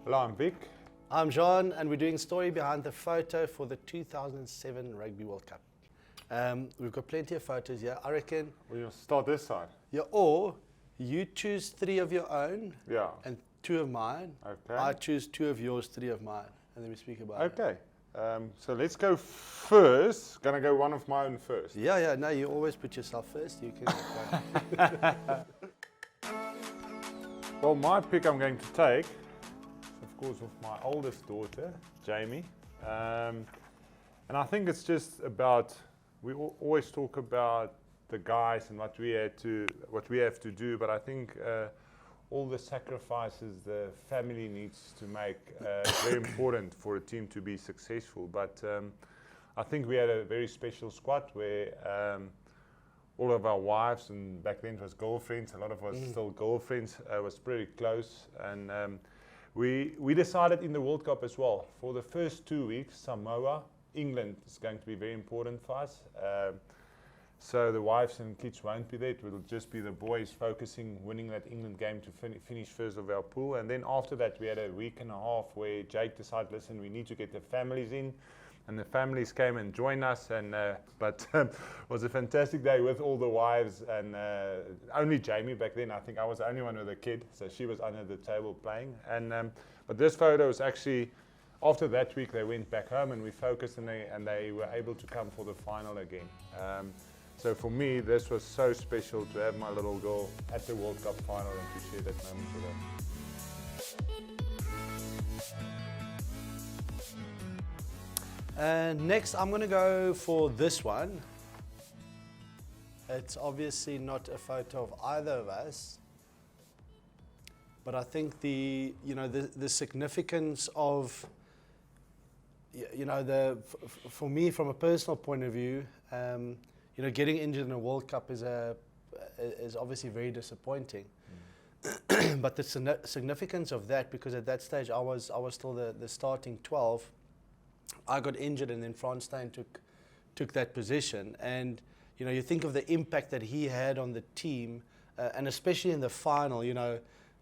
Hello, I'm Vic. I'm Jean, and we're doing story behind the photo for the 2007 Rugby World Cup. We've got plenty of photos here. I reckon, We'll start this side. yeah, or you choose 3 of your own Yeah. and 2 of mine. Okay. I choose 2 of yours, 3 of mine, and then we speak about it. Okay. So let's go first. Gonna go one of my own first. Yeah, no, you always put yourself first. You can. Well, my pick I'm going to take, of course, of my oldest daughter, Jamie. And I think it's just about, we always talk about the guys and what we have to do, but I think all the sacrifices the family needs to make is very important for a team to be successful. But I think we had a very special squad where all of our wives, and back then it was girlfriends, a lot of us still girlfriends, was pretty close. And we decided in the World Cup as well, for the first 2 weeks, Samoa, England is going to be very important for us. So the wives and kids won't be there. It will just be the boys focusing, winning that England game to finish first of our pool. And then after that, we had a week and a half where Jake decided, listen, we need to get the families in. And the families came and joined us. And but it was a fantastic day with all the wives and only Jamie back then. I think I was the only one with a kid, so she was under the table playing. And but this photo is actually, after that week, they went back home and we focused, and they were able to come for the final again. So for me, this was so special to have my little girl at the World Cup final and to share that moment with her. Next, I'm going to go for this one. It's obviously not a photo of either of us, but I think the significance of, for me, from a personal point of view, getting injured in a World Cup is obviously very disappointing. But the significance of that, because at that stage I was still the starting 12. I got injured, and then Frans Steyn took that position. And you think of the impact that he had on the team, and especially in the final.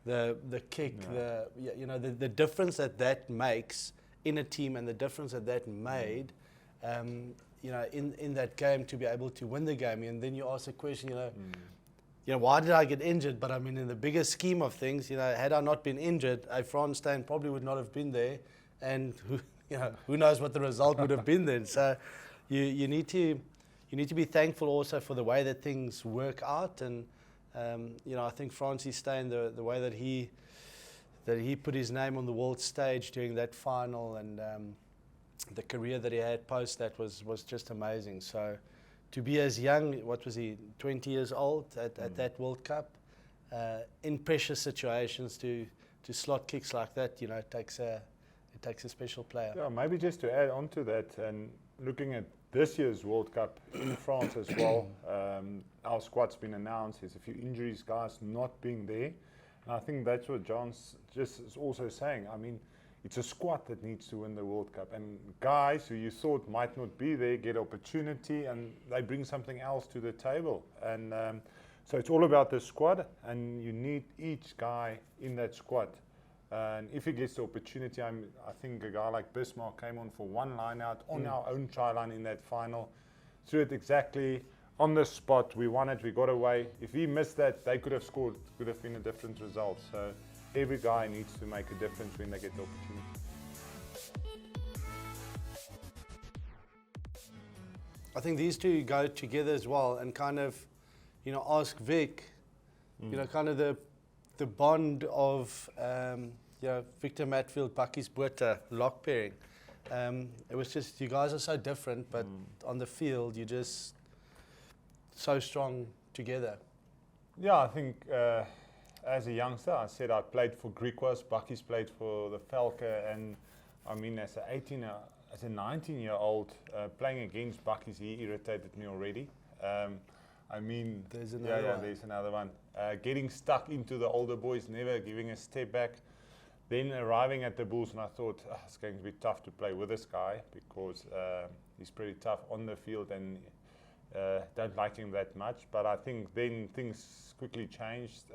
The kick, the difference that makes in a team, and the difference that made. In that game, to be able to win the game. And then you ask the question, why did I get injured? But I mean, in the bigger scheme of things, had I not been injured, Frans Steyn probably would not have been there, and who knows what the result would have been then. So you need to be thankful also for the way that things work out. And I think Francis Steyn, the way that he put his name on the world stage during that final, and the career that he had post that was just amazing. So to be as young, what was he, 20 years old at that World Cup, in pressure situations to slot kicks like that, it takes a special player. Yeah, maybe just to add on to that, and looking at this year's World Cup in France as well, our squad's been announced. There's a few injuries, guys not being there. And I think that's what John's just is also saying. I mean, it's a squad that needs to win the World Cup, and guys who you thought might not be there get opportunity, and they bring something else to the table. And so it's all about the squad, and you need each guy in that squad. And if he gets the opportunity, I think a guy like Bismarck came on for one line out on our own try line in that final, threw it exactly on the spot. We won it, we got away. If he missed that, they could have scored, could have been a different result. So every guy needs to make a difference when they get the opportunity. I think these two go together as well, and kind of, ask Vic, kind of the bond of, Victor Matfield, Bakkies Botha, lock pairing. It was just, you guys are so different, but on the field, you're just so strong together. Yeah, I think as a youngster, I said I played for Griquas, Bakkies played for the Falke, and I mean, as a 19-year-old playing against Bakkies, he irritated me already. I mean, there's another one. There's another one. Getting stuck into the older boys, never giving a step back. Then arriving at the Bulls, and I thought, it's going to be tough to play with this guy because he's pretty tough on the field, and don't like him that much. But I think then things quickly changed.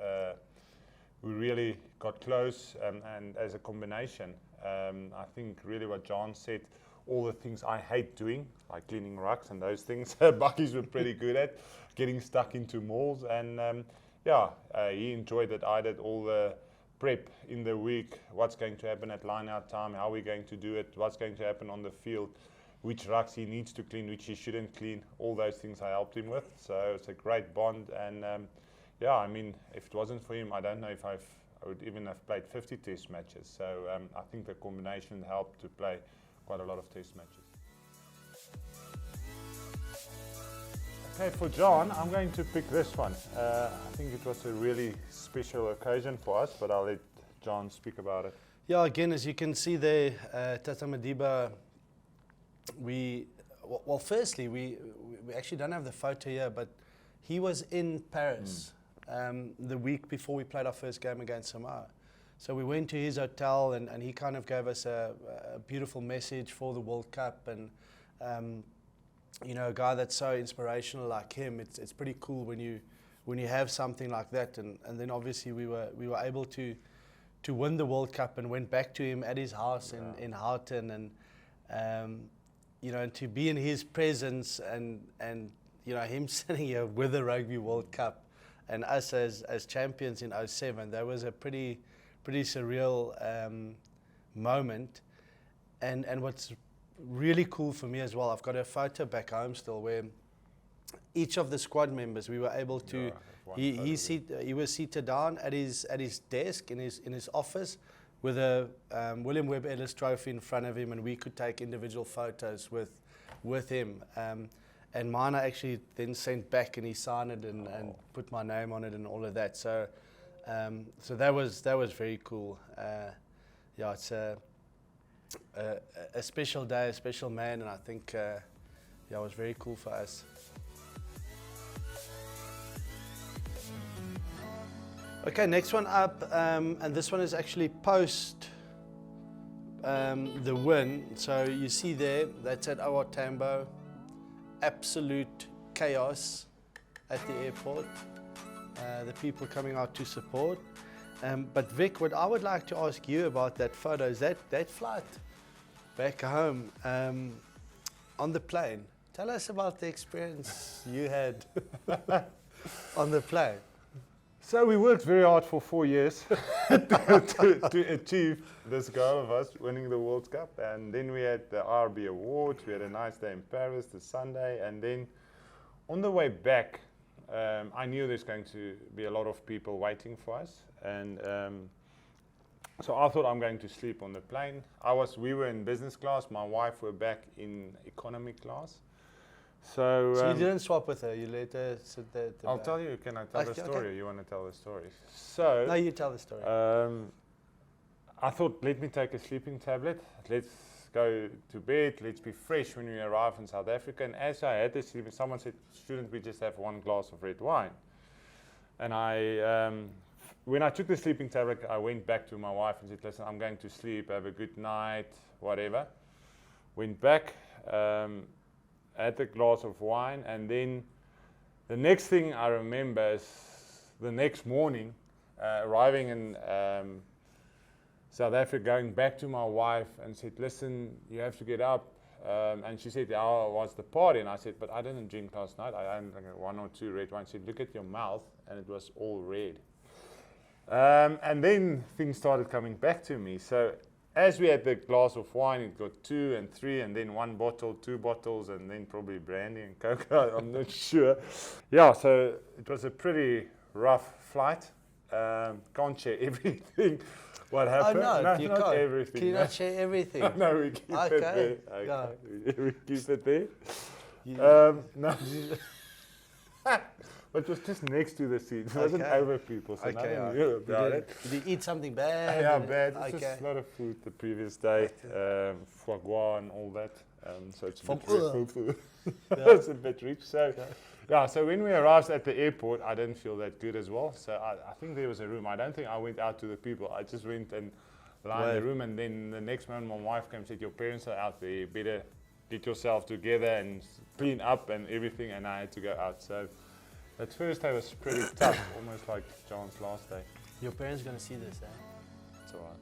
we really got close, and as a combination, I think really what John said, all the things I hate doing, like cleaning rucks and those things, Buckies were pretty good at, getting stuck into malls, and he enjoyed it. I did all the prep in the week, what's going to happen at line-out time, how we're going to do it, what's going to happen on the field, which rucks he needs to clean, which he shouldn't clean, all those things I helped him with. So it's a great bond, and I mean, if it wasn't for him, I don't know if I would even have played 50 test matches. So I think the combination helped to play quite a lot of test matches. Okay, for John, I'm going to pick this one. I think it was a really special occasion for us, but I'll let John speak about it. Yeah, again, as you can see there, Tata Madiba, firstly, we actually don't have the photo here, but he was in Paris the week before we played our first game against Samoa. So we went to his hotel, and he kind of gave us a beautiful message for the World Cup, and you know, a guy that's so inspirational like him, it's pretty cool when you have something like that, and then obviously we were able to win the World Cup, and went back to him at his house in Houghton, and you know, and to be in his presence, and you know, him sitting here with the Rugby World Cup and us as champions in 2007, that was a pretty surreal moment, and what's really cool for me as well, I've got a photo back home still where each of the squad members, we were able to, he was seated down at his desk in his office with a William Webb Ellis trophy in front of him, and we could take individual photos with him. And mine I actually then sent back, and he signed it and put my name on it and all of that. So so that was very cool. It's a special day, a special man, and I think it was very cool for us. Okay, next one up, and this one is actually post the win. So you see there, that's at OR Tambo. Absolute chaos at the airport. The people coming out to support. But Vic, what I would like to ask you about that photo is that flight back home on the plane. Tell us about the experience you had on the plane. So we worked very hard for 4 years to achieve this goal of us winning the World Cup, and then we had the RB Awards. We had a nice day in Paris the Sunday, and then on the way back, I knew there's going to be a lot of people waiting for us, and so I thought I'm going to sleep on the plane. We were in business class. My wife were back in economy class. So you didn't swap with her. You let her sit there. I'll tell you. Can I tell the story? Okay. Or you want to tell the story? So no, you tell the story. I thought, let me take a sleeping tablet. Let's go to bed. Let's be fresh when we arrive in South Africa. And as I had this sleeping, someone said, "Shouldn't we just have one glass of red wine?" And when I took the sleeping tablet, I went back to my wife and said, "Listen, I'm going to sleep. Have a good night, whatever." Went back. Had a glass of wine, and then the next thing I remember is the next morning, arriving in South Africa, going back to my wife and said, "Listen, you have to get up." And she said, "How was the party?" And I said, "But I didn't drink last night. I only drank 1 or 2 red wines." She said, "Look at your mouth," and it was all red. And then things started coming back to me. So as we had the glass of wine, it got 2 and 3, and then 1 bottle, 2 bottles, and then probably brandy and Coke. I'm not sure. Yeah, so it was a pretty rough flight. Can't share everything. What happened? Oh, no, you not can't. Everything. Can you not share everything? No, we keep it there. Okay. We keep it there. No. But it was just next to the seat. It wasn't over people, so nothing real about it. Did you eat something bad? Yeah, bad. It was just a lot of food the previous day. Foie gras and all that. So it's a bit rich. It's a bit rich. So, so when we arrived at the airport, I didn't feel that good as well. So I think there was a room. I don't think I went out to the people. I just went and lay in the room. And then the next moment, my wife came and said, "Your parents are out there. You better get yourself together and clean up and everything." And I had to go out. So That first day was pretty tough, almost like John's last day. Your parents going to see this, eh? It's alright.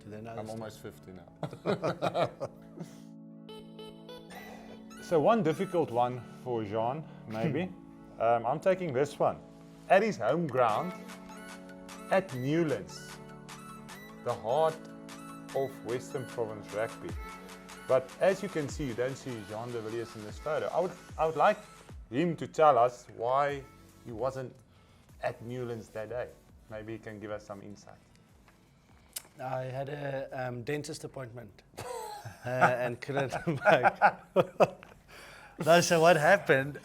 Do they know I'm this almost 50 now. So one difficult one for Jean, maybe. I'm taking this one. At his home ground, at Newlands, the heart of Western Province rugby. But as you can see, you don't see Jean de Villiers in this photo. I would like him to tell us why he wasn't at Newlands that day. Maybe he can give us some insight. I had a dentist appointment and couldn't make. No, so what happened?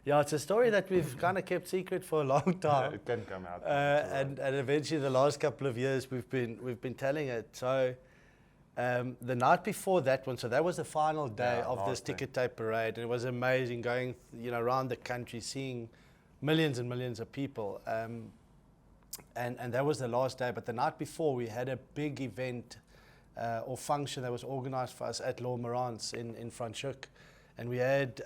Yeah, it's a story that we've kind of kept secret for a long time. It can come out. And eventually, the last couple of years, we've been telling it. So the night before that one, so that was the final day of this ticket tape parade, and it was amazing going, around the country, seeing millions and millions of people. And that was the last day. But the night before, we had a big event or function that was organised for us at Law Marantz in Franschhoek, and we had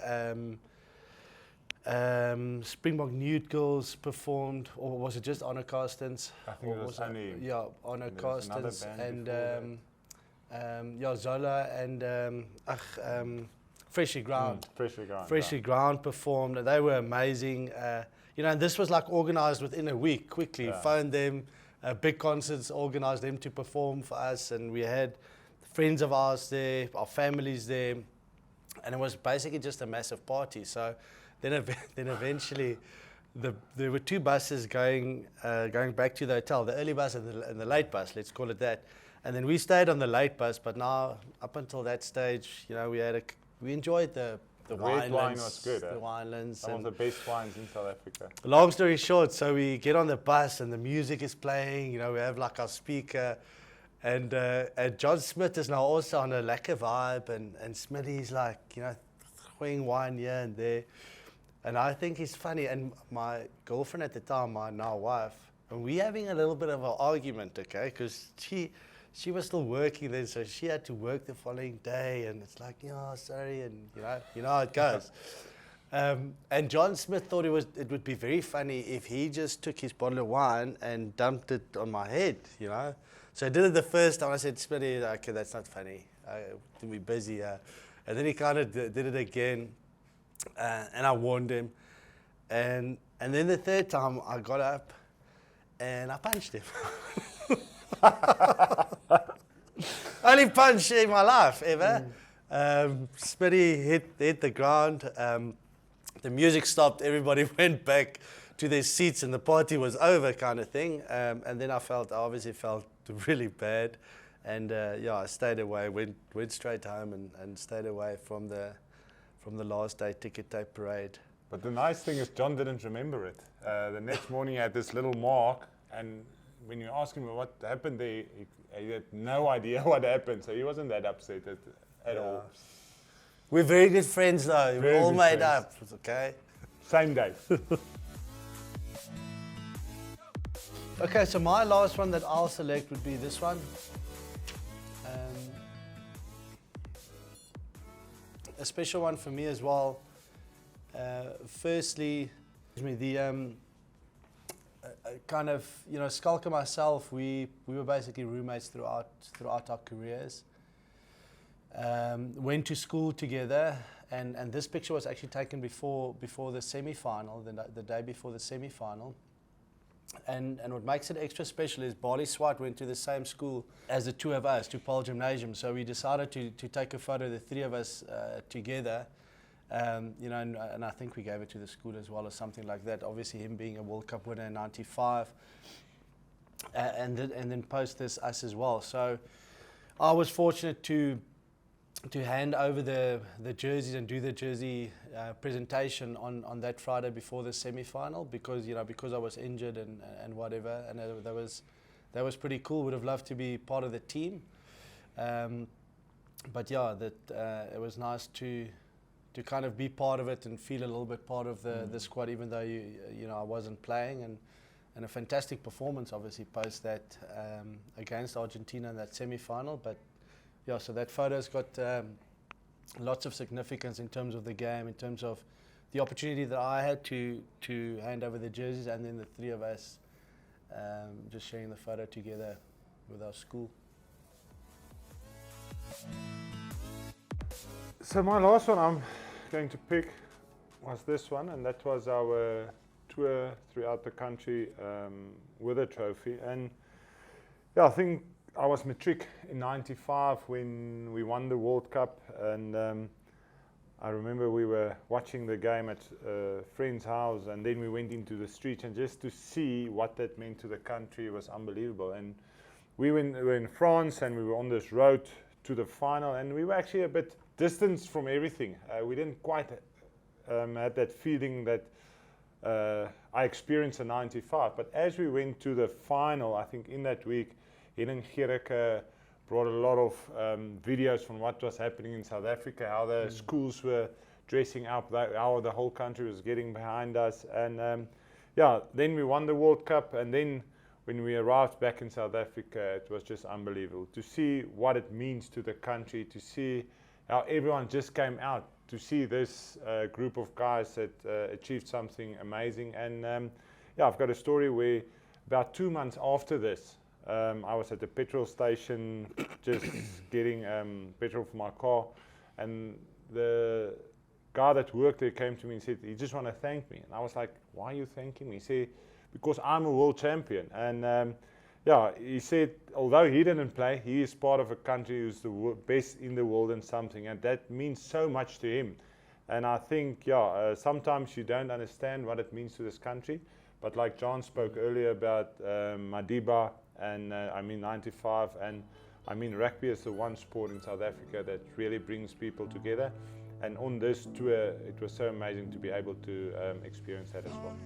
Springbok nude girls performed, or was it just honor castings? I think it was only honor castings, and Zola and Freshly Ground. Freshly Ground performed, and they were amazing. And this was like organised within a week, quickly. Yeah. Phoned them, big concerts, organised them to perform for us, and we had friends of ours there, our families there, and it was basically just a massive party. So then eventually, there were two buses going back to the hotel, the early bus and the late bus, let's call it that. And then we stayed on the late bus, but now up until that stage, we enjoyed the red wine was good. The winelands. Some of the best wines in South Africa. Long story short, so we get on the bus and the music is playing. We have like our speaker, and John Smith is now also on a lekker vibe, and Smitty's like throwing wine here and there, and I think he's funny. And my girlfriend at the time, my now wife, and we having a little bit of an argument, okay, because she was still working then, so she had to work the following day, and it's like, sorry, and you know how it goes. And John Smith thought it would be very funny if he just took his bottle of wine and dumped it on my head, So I did it the first time. I said, Smitty, okay, that's not funny. We're busy. And then he kind of did it again, and I warned him. And then the third time, I got up and I punched him. Only punch in my life ever. Smitty hit the ground. The music stopped. Everybody went back to their seats, and the party was over, kind of thing. And then I obviously felt really bad, and I stayed away. Went straight home and stayed away from the last day ticket tape parade. But the nice thing is, John didn't remember it. The next morning, he had this little mark, and when you ask him what happened there, he had no idea what happened, so he wasn't that upset at all. We're very good friends, though. We're all made up, okay? Same day. Okay, so my last one that I'll select would be this one. A special one for me as well. Firstly, the kind of, Skulk and myself, we were basically roommates throughout our careers. Went to school together, and this picture was actually taken before the semi-final, the day before the semi-final. And what makes it extra special is Barley Swart went to the same school as the two of us, to Paul Gymnasium. So we decided to take a photo, the three of us together. And I think we gave it to the school as well, or something like that. Obviously, him being a World Cup winner in '95, and then post this us as well. So I was fortunate to hand over the jerseys and do the jersey presentation on that Friday before the semi-final, because I was injured and whatever, and that was pretty cool. Would have loved to be part of the team, but it was nice to kind of be part of it and feel a little bit part of the squad, even though I wasn't playing, and a fantastic performance obviously post that against Argentina in that semi-final. But so that photo's got lots of significance in terms of the game, in terms of the opportunity that I had to hand over the jerseys, and then the three of us just sharing the photo together with our school. So my last one I'm going to pick was this one, and that was our tour throughout the country with a trophy. And yeah, I think I was matric in '95 when we won the World Cup, and I remember we were watching the game at a friend's house, and then we went into the street, and just to see what that meant to the country was unbelievable. And we were in France, and we were on this road to the final, and we were actually a bit distanced from everything. We didn't quite had that feeling that I experienced in '95. But as we went to the final, I think in that week, Helen Gericke brought a lot of videos from what was happening in South Africa, how the schools were dressing up, how the whole country was getting behind us. And yeah, then we won the World Cup, and then when we arrived back in South Africa, it was just unbelievable to see what it means to the country, to see how everyone just came out to see this group of guys that achieved something amazing. And yeah, I've got a story where about 2 months after this, I was at the petrol station just getting petrol for my car, and the guy that worked there came to me and said, "You just want to thank me?" And I was like, "Why are you thanking me?" He said, "Because I'm a world champion." And yeah, he said, although he didn't play, he is part of a country who's the best in the world in something, and that means so much to him. And I think, yeah, sometimes you don't understand what it means to this country, but like John spoke earlier about Madiba, and I mean '95, and I mean rugby is the one sport in South Africa that really brings people together. And on this tour, it was so amazing to be able to experience that as well.